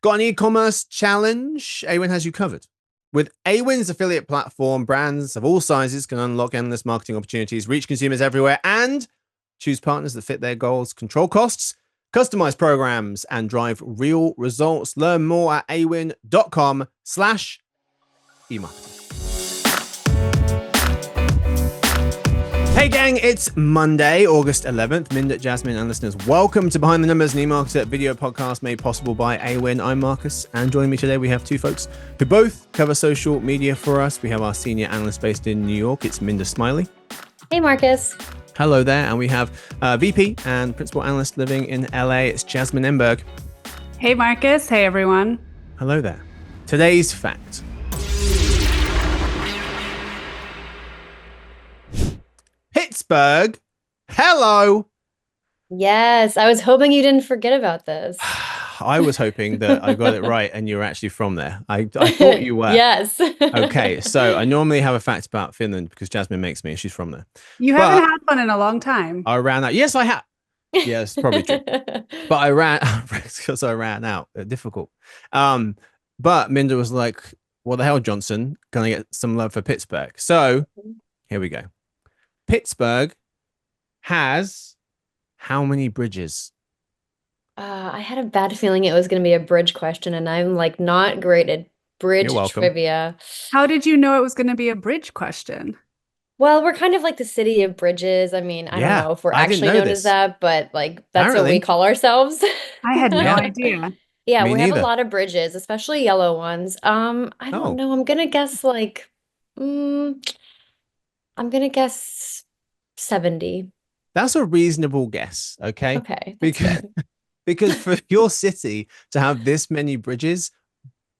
Got an e-commerce challenge? Awin has you covered. With Awin's affiliate platform, brands of all sizes can unlock endless marketing opportunities, reach consumers everywhere, and choose partners that fit their goals, control costs, customize programs, and drive real results. Learn more at awin.com/emarketing. Hey gang, it's Monday, August 11th. Minda, Jasmine, and listeners, welcome to Behind the Numbers, an eMarketer video podcast made possible by Awin. I'm Marcus, and joining me today we have two folks who both cover social media for us. We have our senior analyst based in New York. It's Minda Smiley. Hey, Marcus. Hello there. And we have VP and principal analyst living in LA. It's Jasmine Enberg. Hey, Marcus. Hey, everyone. Hello there. Today's fact. Pittsburgh. Hello. Yes, I was hoping you didn't forget about this. I was hoping that I got it right and you were actually from there. I thought you were. Yes. Okay, so I normally have a fact about Finland because Jasmine makes me and she's from there. You haven't had one in a long time. I ran out. Yes, I have. Yes, probably true. But I ran because I ran out. Difficult. But Minda was like, what the hell, Johnson? Gonna get some love for Pittsburgh. So here we go. Pittsburgh has how many bridges? I had a bad feeling it was going to be a bridge question, and I'm like not great at bridge trivia. How did you know it was going to be a bridge question? Well, we're kind of like the city of bridges. I mean, I don't know if we're actually known as that, but like that's what we call ourselves. I had no idea. Yeah, we have a lot of bridges, especially yellow ones. I don't know. I'm gonna guess like I'm going to guess 70. That's a reasonable guess, okay? Okay. Because for your city to have this many bridges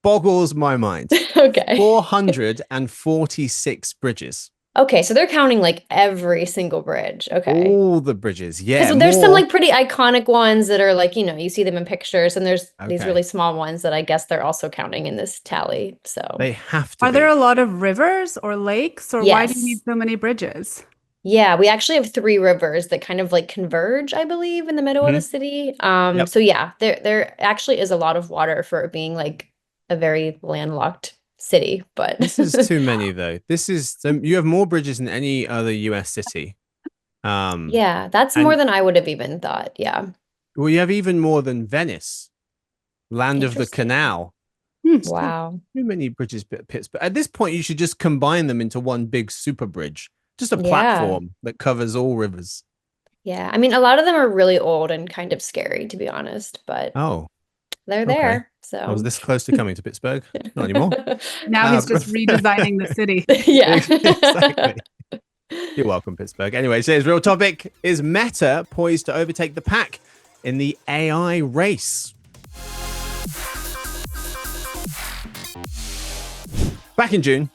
boggles my mind. Okay. 446 bridges. Okay, so they're counting like every single bridge. Okay. All the bridges, yeah. So there's some like pretty iconic ones that are like, you see them in pictures, and there's these really small ones that I guess they're also counting in this tally. So they have to. Are there a lot of rivers or lakes, or why do you need so many bridges? Yeah, we actually have 3 rivers that kind of like converge, I believe, in the middle of the city. So yeah, there actually is a lot of water for it being like a very landlocked city, but this is too many though. You have more bridges than any other US city. Yeah, that's more than I would have even thought. Yeah. Well, you have even more than Venice, land of the canal. Wow. Too many bridges, Pittsburgh. At this point, you should just combine them into one big super bridge, just a platform that covers all rivers. Yeah, I mean, a lot of them are really old and kind of scary, to be honest, but they're there. So I was this close to coming to Pittsburgh. Not anymore. Now he's just redesigning the city. Yeah. Exactly. You're welcome, Pittsburgh. Anyway, today's real topic is Meta poised to overtake the pack in the AI race. Back in June,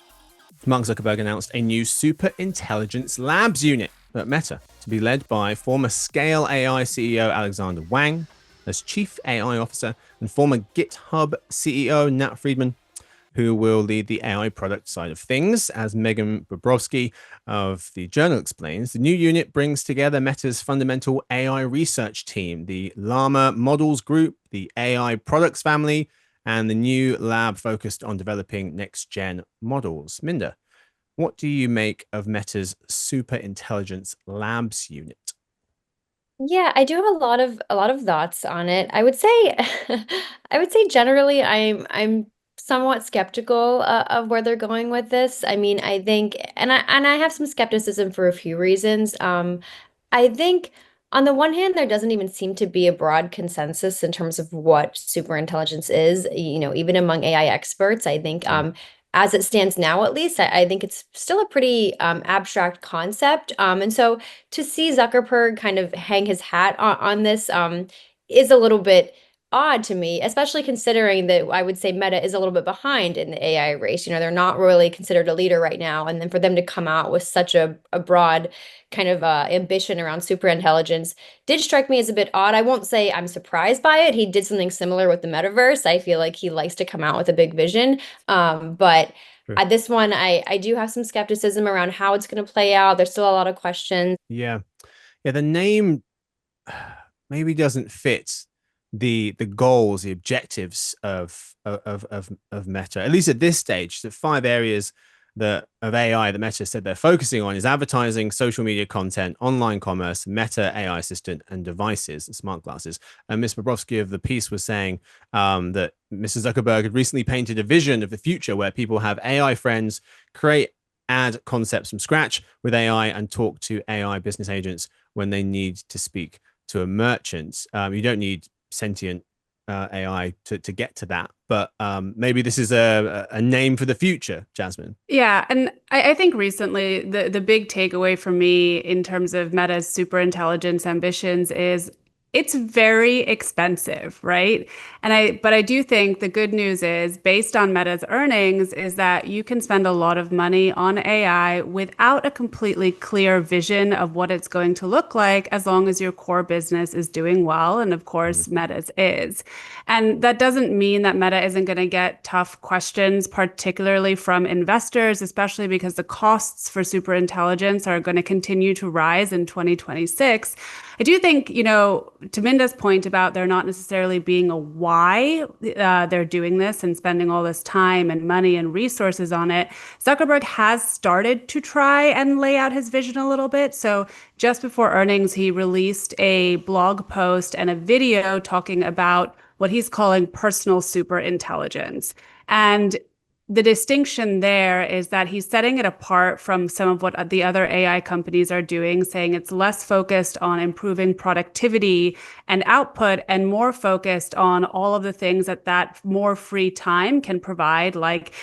Mark Zuckerberg announced a new super intelligence labs unit at Meta to be led by former Scale AI CEO Alexander Wang as chief AI officer and former GitHub CEO Nat Friedman, who will lead the AI product side of things. As Megan Bobrovsky of The Journal explains, the new unit brings together Meta's fundamental AI research team, the Llama Models Group, the AI products family, and the new lab focused on developing next-gen models. Minda, what do you make of Meta's super intelligence labs unit? Yeah, I do have a lot of thoughts on it. I would say generally I'm somewhat skeptical of where they're going with this. I mean, I think and I have some skepticism for a few reasons. I think on the one hand, there doesn't even seem to be a broad consensus in terms of what super intelligence is, even among AI experts. I think as it stands now, at least, I think it's still a pretty abstract concept. And so to see Zuckerberg kind of hang his hat on this is a little bit odd to me, especially considering that I would say Meta is a little bit behind in the AI race. They're not really considered a leader right now. And then for them to come out with such a broad kind of ambition around super intelligence did strike me as a bit odd. I won't say I'm surprised by it. He did something similar with the metaverse. I feel like he likes to come out with a big vision. But at this one, I do have some skepticism around how it's going to play out. There's still a lot of questions. Yeah. The name maybe doesn't fit the goals, the objectives of Meta, at least at this stage. The 5 areas of AI that Meta said they're focusing on is advertising, social media content, online commerce, Meta AI assistant, and devices, and smart glasses. And Ms. Bobrovsky of the piece was saying that Mr. Zuckerberg had recently painted a vision of the future where people have AI friends, create ad concepts from scratch with AI, and talk to AI business agents when they need to speak to a merchant. You don't need sentient AI to get to that, but maybe this is a name for the future, Jasmine. Yeah, and I think recently the big takeaway for me in terms of Meta's superintelligence ambitions is it's very expensive, right? But I do think the good news is, based on Meta's earnings, is that you can spend a lot of money on AI without a completely clear vision of what it's going to look like, as long as your core business is doing well. And of course, Meta's is. And that doesn't mean that Meta isn't going to get tough questions, particularly from investors, especially because the costs for superintelligence are going to continue to rise in 2026. I do think, to Minda's point about there not necessarily being a why they're doing this and spending all this time and money and resources on it, Zuckerberg has started to try and lay out his vision a little bit. So just before earnings, he released a blog post and a video talking about what he's calling personal superintelligence. And the distinction there is that he's setting it apart from some of what the other AI companies are doing, saying it's less focused on improving productivity and output and more focused on all of the things that more free time can provide, like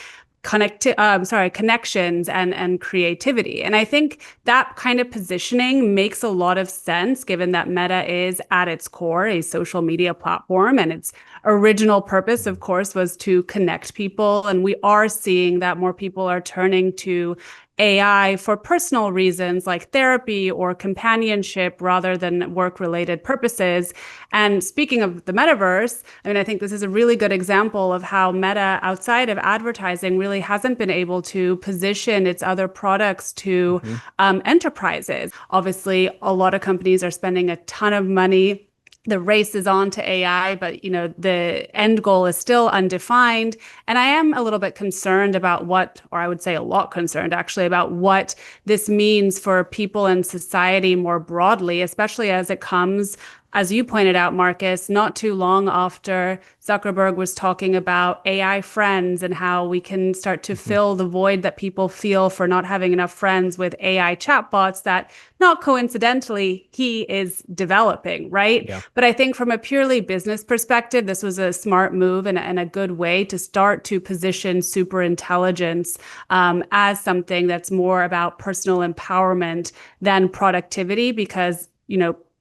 connections and creativity. And I think that kind of positioning makes a lot of sense, given that Meta is at its core a social media platform, and its original purpose, of course, was to connect people. And we are seeing that more people are turning to AI for personal reasons like therapy or companionship rather than work-related purposes. And speaking of the metaverse, I think this is a really good example of how Meta, outside of advertising, really hasn't been able to position its other products to enterprises. Obviously, a lot of companies are spending a ton of money. The race is on to AI, but the end goal is still undefined. And I am a little bit concerned about I would say a lot concerned actually, about what this means for people and society more broadly, especially as it comes, as you pointed out, Marcus, not too long after Zuckerberg was talking about AI friends and how we can start to fill the void that people feel for not having enough friends with AI chatbots that, not coincidentally, he is developing, right? Yeah. But I think from a purely business perspective, this was a smart move and a good way to start to position superintelligence as something that's more about personal empowerment than productivity, because,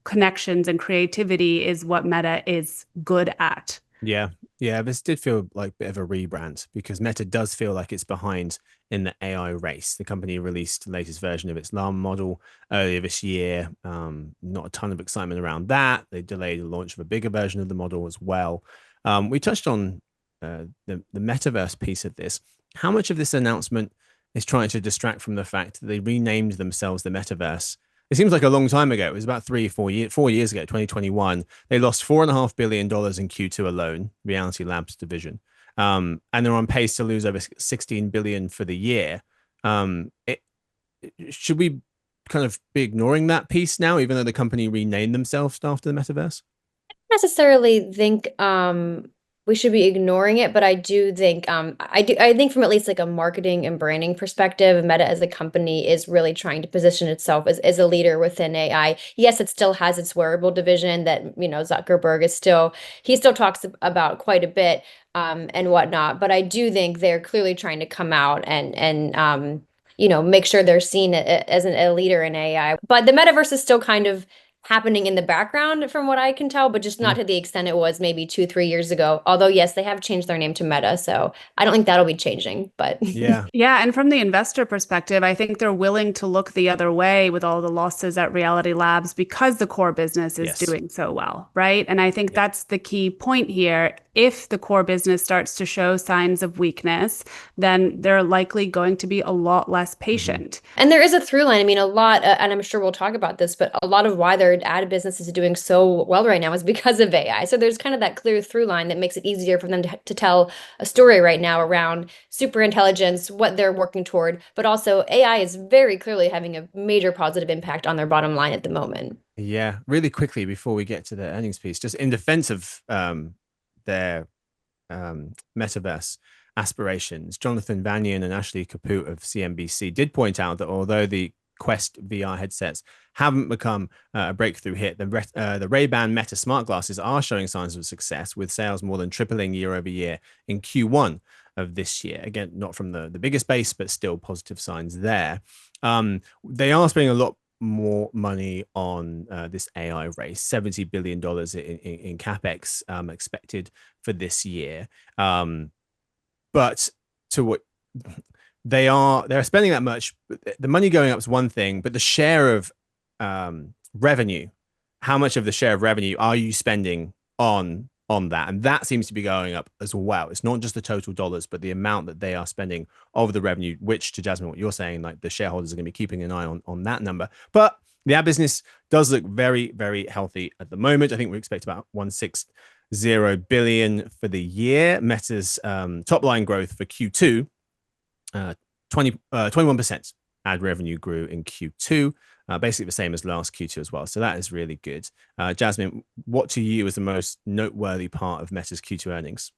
connections and creativity is what Meta is good at. Yeah. This did feel like a bit of a rebrand, because Meta does feel like it's behind in the AI race. The company released the latest version of its Llama model earlier this year. Not a ton of excitement around that. They delayed the launch of a bigger version of the model as well. We touched on the metaverse piece of this. How much of this announcement is trying to distract from the fact that they renamed themselves the metaverse? It seems like a long time ago. It was about 4 years ago, 2021. They lost $4.5 billion in Q2 alone, Reality Labs division. And they're on pace to lose over 16 billion for the year. Should we kind of be ignoring that piece now, even though the company renamed themselves after the metaverse? I don't necessarily think we should be ignoring it, but I do think I think from at least like a marketing and branding perspective, Meta as a company is really trying to position itself as a leader within AI. Yes, it still has its wearable division that Zuckerberg he still talks about quite a bit and whatnot. But I do think they're clearly trying to come out and make sure they're seen as a leader in AI. But the metaverse is still kind of happening in the background from what I can tell, but just not to the extent it was maybe 2-3 years ago. Although, yes, they have changed their name to Meta. So I don't think that'll be changing, but yeah. Yeah. And from the investor perspective, I think they're willing to look the other way with all the losses at Reality Labs because the core business is doing so well, right? And I think that's the key point here. if the core business starts to show signs of weakness, then they're likely going to be a lot less patient. And there is a through line. I mean, a lot, and I'm sure we'll talk about this, but a lot of why their ad business is doing so well right now is because of AI. So there's kind of that clear through line that makes it easier for them to tell a story right now around super intelligence, what they're working toward, but also AI is very clearly having a major positive impact on their bottom line at the moment. Yeah, really quickly before we get to the earnings piece, just in defense of their metaverse aspirations, Jonathan Vanyan and Ashley Kaput of CNBC did point out that although the Quest VR headsets haven't become a breakthrough hit, the Ray-Ban Meta smart glasses are showing signs of success, with sales more than tripling year over year in Q1 of this year. Again, not from the biggest base, but still positive signs there. They are spending a lot more money on this AI race, $70 billion in capex expected for this year. But to what they're spending that much, the money going up is one thing, but the share of revenue, how much of the share of revenue are you spending on that? And that seems to be going up as well. It's not just the total dollars, but the amount that they are spending of the revenue, which, to Jasmine, what you're saying, like the shareholders are going to be keeping an eye on that number. But the ad business does look very, very healthy at the moment. I think we expect about 160 billion for the year. Meta's top line growth for Q2, 21% ad revenue grew in Q2, basically the same as last Q2 as well. So that is really good. Jasmine, what to you is the most noteworthy part of Meta's Q2 earnings?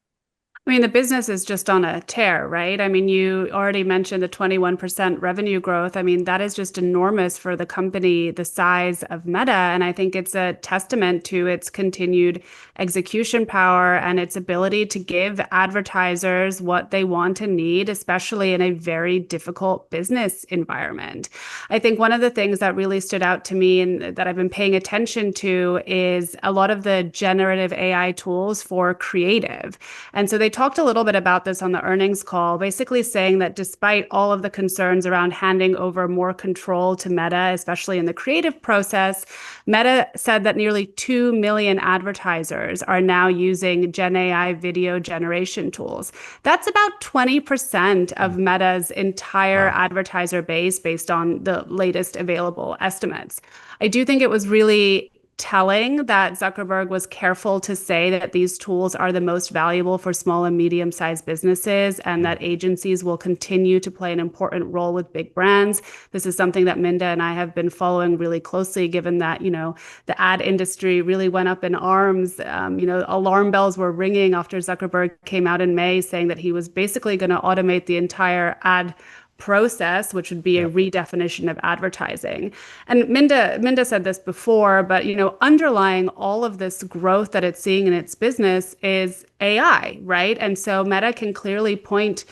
I mean, the business is just on a tear, right? I mean, you already mentioned the 21% revenue growth. I mean, that is just enormous for the company, the size of Meta. And I think it's a testament to its continued execution power and its ability to give advertisers what they want and need, especially in a very difficult business environment. I think one of the things that really stood out to me and that I've been paying attention to is a lot of the generative AI tools for creative. And so they talked a little bit about this on the earnings call, basically saying that despite all of the concerns around handing over more control to Meta, especially in the creative process, Meta said that nearly 2 million advertisers are now using Gen AI video generation tools. That's about 20% of Meta's entire advertiser base based on the latest available estimates. I do think it was really telling that Zuckerberg was careful to say that these tools are the most valuable for small and medium-sized businesses and that agencies will continue to play an important role with big brands. This is something that Minda and I have been following really closely, given that, the ad industry really went up in arms. Alarm bells were ringing after Zuckerberg came out in May saying that he was basically going to automate the entire ad process, which would be a redefinition of advertising. And Minda said this before, but underlying all of this growth that it's seeing in its business is AI, right? And so Meta can clearly point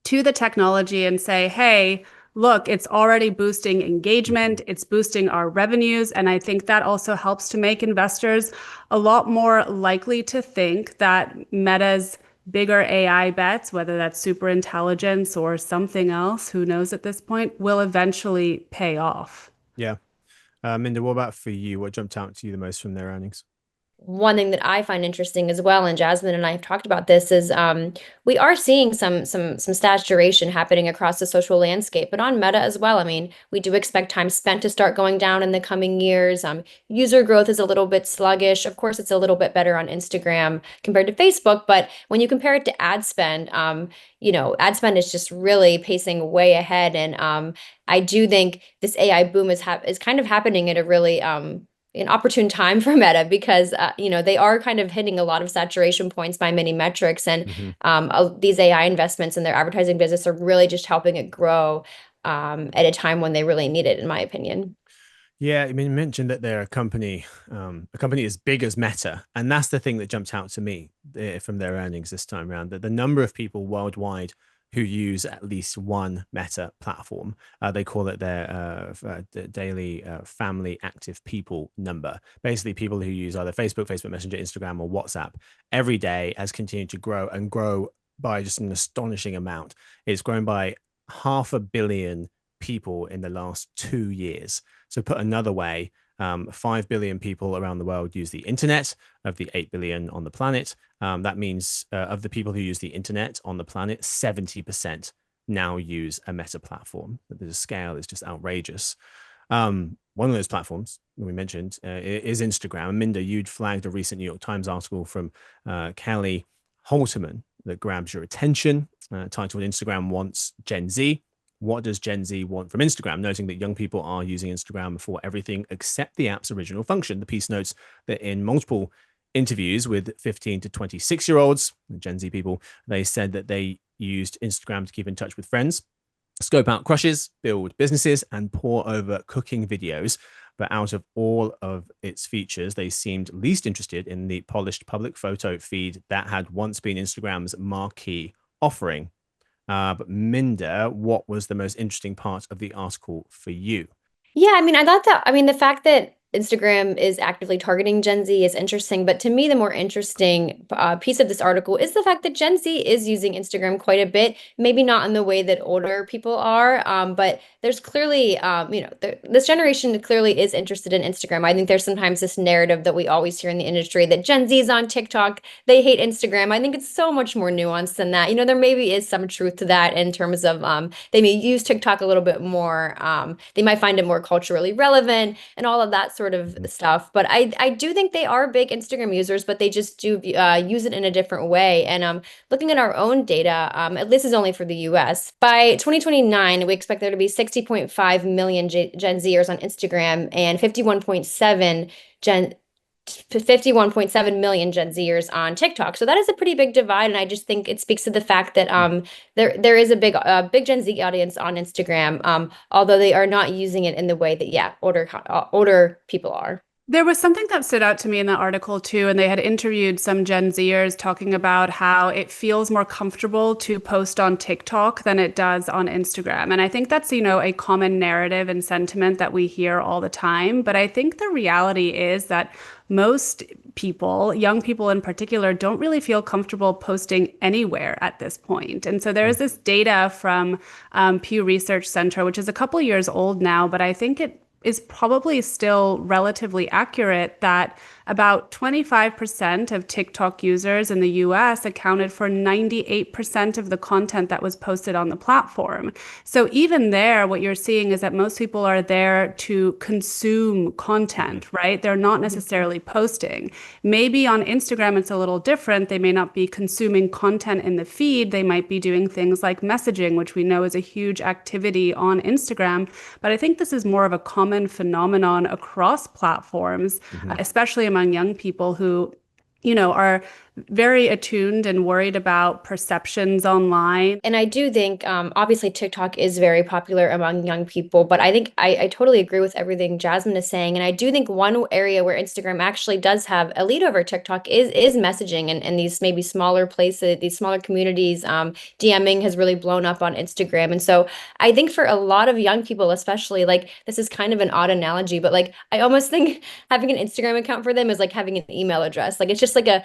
to the technology and say, hey, look, it's already boosting engagement, it's boosting our revenues. And I think that also helps to make investors a lot more likely to think that Meta's bigger AI bets, whether that's super intelligence or something else, who knows at this point, will eventually pay off. Yeah. Minda, what about for you? What jumped out to you the most from their earnings? One thing that I find interesting as well, and Jasmine and I have talked about this, is we are seeing some saturation happening across the social landscape, but on Meta as well. I mean, we do expect time spent to start going down in the coming years. User growth is a little bit sluggish. Of course, it's a little bit better on Instagram compared to Facebook, but when you compare it to ad spend, ad spend is just really pacing way ahead. And I do think this AI boom is kind of happening at a really an opportune time for Meta because they are kind of hitting a lot of saturation points by many metrics, and these AI investments in their advertising business are really just helping it grow at a time when they really need it, in my opinion. Yeah, I mean, you mentioned that they're a company as big as Meta, and that's the thing that jumped out to me from their earnings this time around. That the number of people worldwide who use at least one Meta platform. They call it their daily family active people number. Basically, people who use either Facebook, Facebook Messenger, Instagram, or WhatsApp every day has continued to grow and grow by just an astonishing amount. It's grown by 500 million people in the last 2 years. So put another way, 5 billion people around the world use the internet. Of the 8 billion on the planet, that means of the people who use the internet on the planet, 70% now use a Meta platform. The scale is just outrageous. One of those platforms we mentioned is Instagram. Minda, you'd flagged a recent New York Times article from Kelly Holterman that grabs your attention, titled "Instagram Wants Gen Z. What does Gen Z want from Instagram?" Noting that young people are using Instagram for everything except the app's original function. The piece notes that in multiple interviews with 15 to 26-year-olds, Gen Z people, they said that they used Instagram to keep in touch with friends, scope out crushes, build businesses, and pore over cooking videos. But out of all of its features, they seemed least interested in the polished public photo feed that had once been Instagram's marquee offering. But Minda, what was the most interesting part of the article for you? Yeah, I mean, the fact that Instagram is actively targeting Gen Z is interesting, but to me, the more interesting piece of this article is the fact that Gen Z is using Instagram quite a bit, maybe not in the way that older people are, but there's clearly, this generation clearly is interested in Instagram. I think there's sometimes this narrative that we always hear in the industry that Gen Z is on TikTok, they hate Instagram. I think it's so much more nuanced than that. There maybe is some truth to that in terms of they may use TikTok a little bit more. They might find it more culturally relevant and all of that sort of stuff. But I do think they are big Instagram users, but they just do use it in a different way. And looking at our own data, this is only for the US. By 2029, we expect there to be 60.5 million Gen Zers on Instagram and 51.7 million Gen Zers on TikTok. So that is a pretty big divide, and I just think it speaks to the fact that there is a big Gen Z audience on Instagram, although they are not using it in the way that older people are. There was something that stood out to me in that article too, and they had interviewed some Gen Zers talking about how it feels more comfortable to post on TikTok than it does on Instagram. And I think that's, a common narrative and sentiment that we hear all the time. But I think the reality is that most people, young people in particular, don't really feel comfortable posting anywhere at this point. And so there is this data from Pew Research Center, which is a couple years old now, but I think it is probably still relatively accurate that about 25% of TikTok users in the US accounted for 98% of the content that was posted on the platform. So even there, what you're seeing is that most people are there to consume content, right? They're not necessarily posting. Maybe on Instagram, it's a little different. They may not be consuming content in the feed. They might be doing things like messaging, which we know is a huge activity on Instagram. But I think this is more of a common phenomenon across platforms, especially among young people who, are very attuned and worried about perceptions online. And I do think, obviously, TikTok is very popular among young people, but I think I totally agree with everything Jasmine is saying. And I do think one area where Instagram actually does have a lead over TikTok is messaging and these maybe smaller places, these smaller communities. DMing has really blown up on Instagram. And so I think for a lot of young people, especially, like, this is kind of an odd analogy, but like, I almost think having an Instagram account for them is like having an email address. Like, it's just like a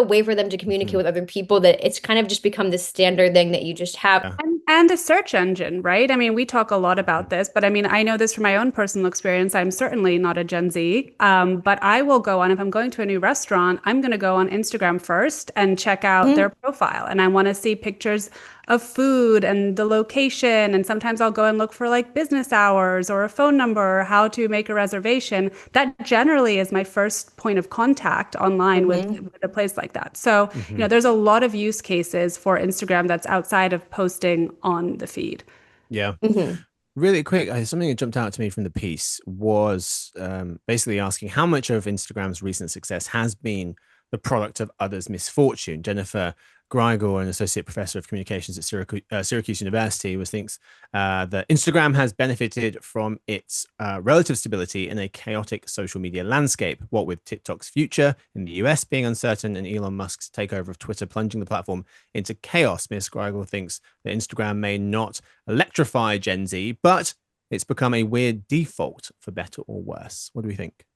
way for them to communicate with other people, that it's kind of just become this standard thing that you just have. Yeah. And a search engine, right? I mean, we talk a lot about this, but I mean, I know this from my own personal experience. I'm certainly not a Gen Z, but I will go on, if I'm going to a new restaurant, I'm going to go on Instagram first and check out their profile. And I want to see pictures of food and the location. And sometimes I'll go and look for like business hours or a phone number or how to make a reservation. That generally is my first point of contact online with a place like that. So, there's a lot of use cases for Instagram that's outside of posting on the feed. Yeah. Really quick, something that jumped out to me from the piece was basically asking how much of Instagram's recent success has been the product of others' misfortune. Jennifer Grigor, an associate professor of communications at Syracuse University, thinks that Instagram has benefited from its relative stability in a chaotic social media landscape. What with TikTok's future in the US being uncertain and Elon Musk's takeover of Twitter plunging the platform into chaos, Ms. Grigor thinks that Instagram may not electrify Gen Z, but it's become a weird default, for better or worse. What do we think?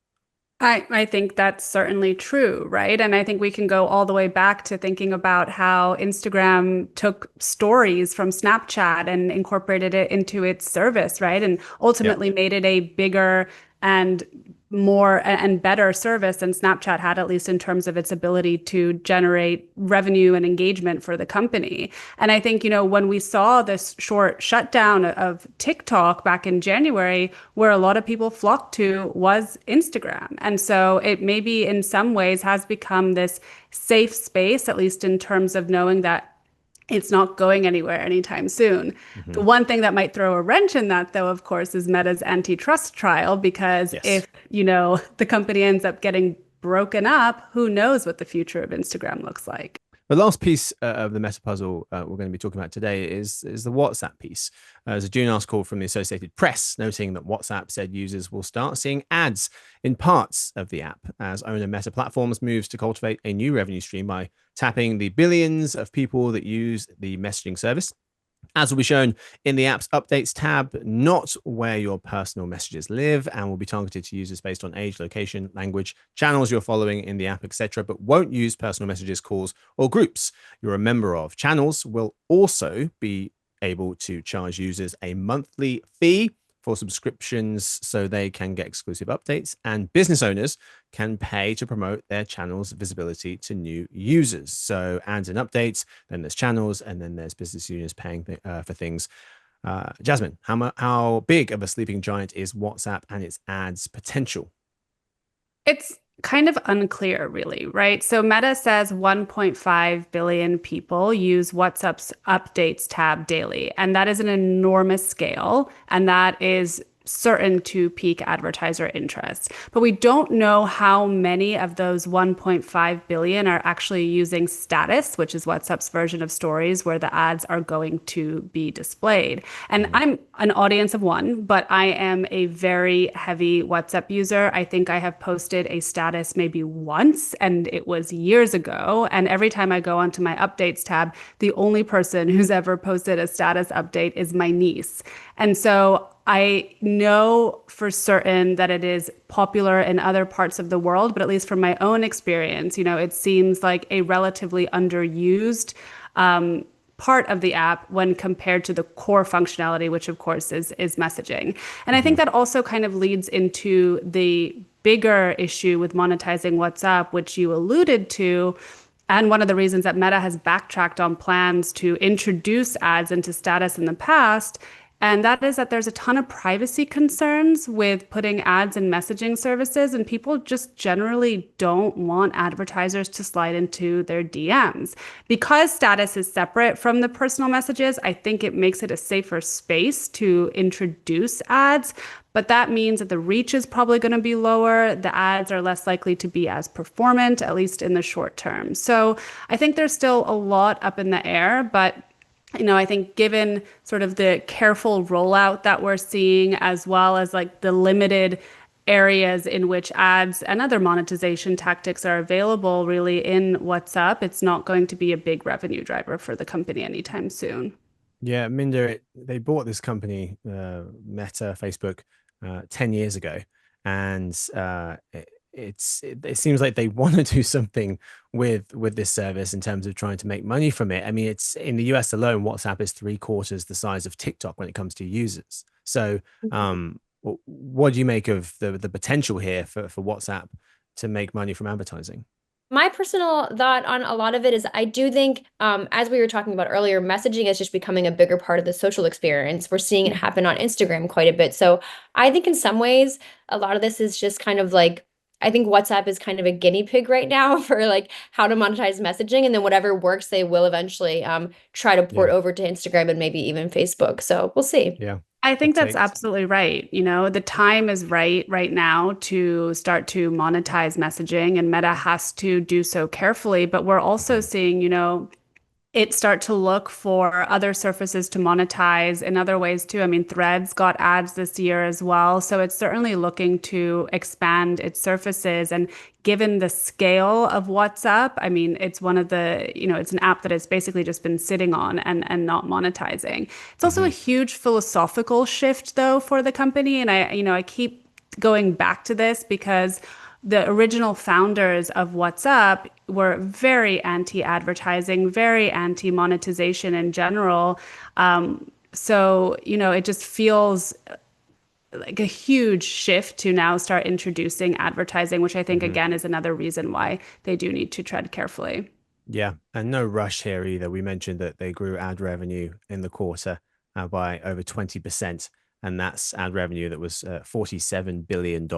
I think that's certainly true, right? And I think we can go all the way back to thinking about how Instagram took stories from Snapchat and incorporated it into its service, right? And ultimately made it a bigger and more and better service than Snapchat had, at least in terms of its ability to generate revenue and engagement for the company. And I think, when we saw this short shutdown of TikTok back in January, where a lot of people flocked to was Instagram. And so it maybe in some ways has become this safe space, at least in terms of knowing that it's not going anywhere anytime soon. The one thing that might throw a wrench in that, though, of course, is Meta's antitrust trial, because if, the company ends up getting broken up, who knows what the future of Instagram looks like. The last piece of the Meta puzzle we're going to be talking about today is the WhatsApp piece. There's a June article from the Associated Press noting that WhatsApp said users will start seeing ads in parts of the app as owner Meta Platforms moves to cultivate a new revenue stream by tapping the billions of people that use the messaging service. As will be shown in the app's updates tab, not where your personal messages live, and will be targeted to users based on age, location, language, channels you're following in the app, etc., but won't use personal messages, calls, or groups you're a member of. Channels will also be able to charge users a monthly fee for subscriptions so they can get exclusive updates, and business owners can pay to promote their channel's visibility to new users. So ads and updates, then there's channels, and then there's business owners paying for things. Jasmine, how big of a sleeping giant is WhatsApp and its ads potential? It's kind of unclear, really, right? So Meta says 1.5 billion people use WhatsApp's updates tab daily, and that is an enormous scale, and that is certain to pique advertiser interest. But we don't know how many of those 1.5 billion are actually using Status, which is WhatsApp's version of Stories, where the ads are going to be displayed. And I'm an audience of one, but I am a very heavy WhatsApp user. I think I have posted a status maybe once, and it was years ago. And every time I go onto my updates tab, the only person who's ever posted a status update is my niece. And so I know for certain that it is popular in other parts of the world, but at least from my own experience, it seems like a relatively underused part of the app when compared to the core functionality, which of course is messaging. And I think that also kind of leads into the bigger issue with monetizing WhatsApp, which you alluded to. And one of the reasons that Meta has backtracked on plans to introduce ads into Status in the past, and that is that there's a ton of privacy concerns with putting ads in messaging services, and people just generally don't want advertisers to slide into their DMs. Because Status is separate from the personal messages, I think it makes it a safer space to introduce ads. But that means that the reach is probably going to be lower. The ads are less likely to be as performant, at least in the short term. So I think there's still a lot up in the air, but I think given sort of the careful rollout that we're seeing, as well as like the limited areas in which ads and other monetization tactics are available really in WhatsApp, it's not going to be a big revenue driver for the company anytime soon. Yeah, Minder, they bought this company, Meta, Facebook, 10 years ago, and it seems like they want to do something with this service in terms of trying to make money from it. I mean, it's in the US alone, WhatsApp is 3/4 the size of TikTok when it comes to users. So what do you make of the potential here for WhatsApp to make money from advertising? My personal thought on a lot of it is I do think, as we were talking about earlier, messaging is just becoming a bigger part of the social experience. We're seeing it happen on Instagram quite a bit. So I think in some ways, a lot of this is just kind of like, I think WhatsApp is kind of a guinea pig right now for like how to monetize messaging, and then whatever works, they will eventually try to port over to Instagram and maybe even Facebook. So we'll see. Yeah. I think that's absolutely right. The time is right now to start to monetize messaging, and Meta has to do so carefully. But we're also seeing, it start to look for other surfaces to monetize in other ways too. I mean, Threads got ads this year as well. So it's certainly looking to expand its surfaces. And given the scale of WhatsApp, I mean, it's one of the, it's an app that has basically just been sitting on and not monetizing. It's also a huge philosophical shift though for the company. And I keep going back to this because the original founders of WhatsApp were very anti-advertising, very anti-monetization in general. So, it just feels like a huge shift to now start introducing advertising, which I think again is another reason why they do need to tread carefully. Yeah, and no rush here either. We mentioned that they grew ad revenue in the quarter by over 20%, and that's ad revenue that was $47 billion.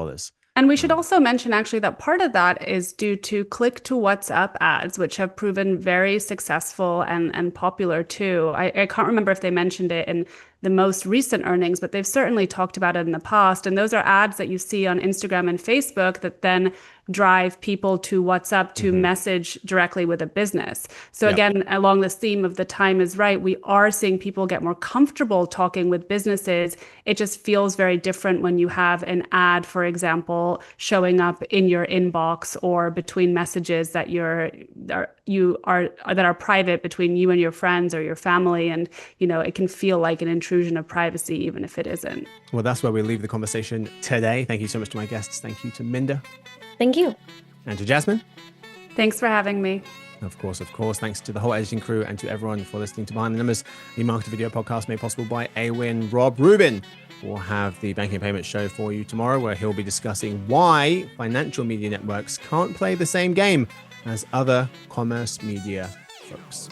And we should also mention actually that part of that is due to click to WhatsApp ads, which have proven very successful and popular too. I can't remember if they mentioned it in the most recent earnings, but they've certainly talked about it in the past. And those are ads that you see on Instagram and Facebook that then drive people to WhatsApp to message directly with a business. So again, along this theme of the time is right, we are seeing people get more comfortable talking with businesses. It just feels very different when you have an ad, for example, showing up in your inbox or between messages that that are private between you and your friends or your family. And, it can feel like an intrusion of privacy, even if it isn't. Well, that's where we leave the conversation today. Thank you so much to my guests. Thank you to Minda. Thank you. And to Jasmine. Thanks for having me. Of course. Thanks to the whole editing crew and to everyone for listening to Behind the Numbers, the marketing video podcast made possible by Awin Rob Rubin. We'll have the Banking and Payments show for you tomorrow, where he'll be discussing why financial media networks can't play the same game as other commerce media folks.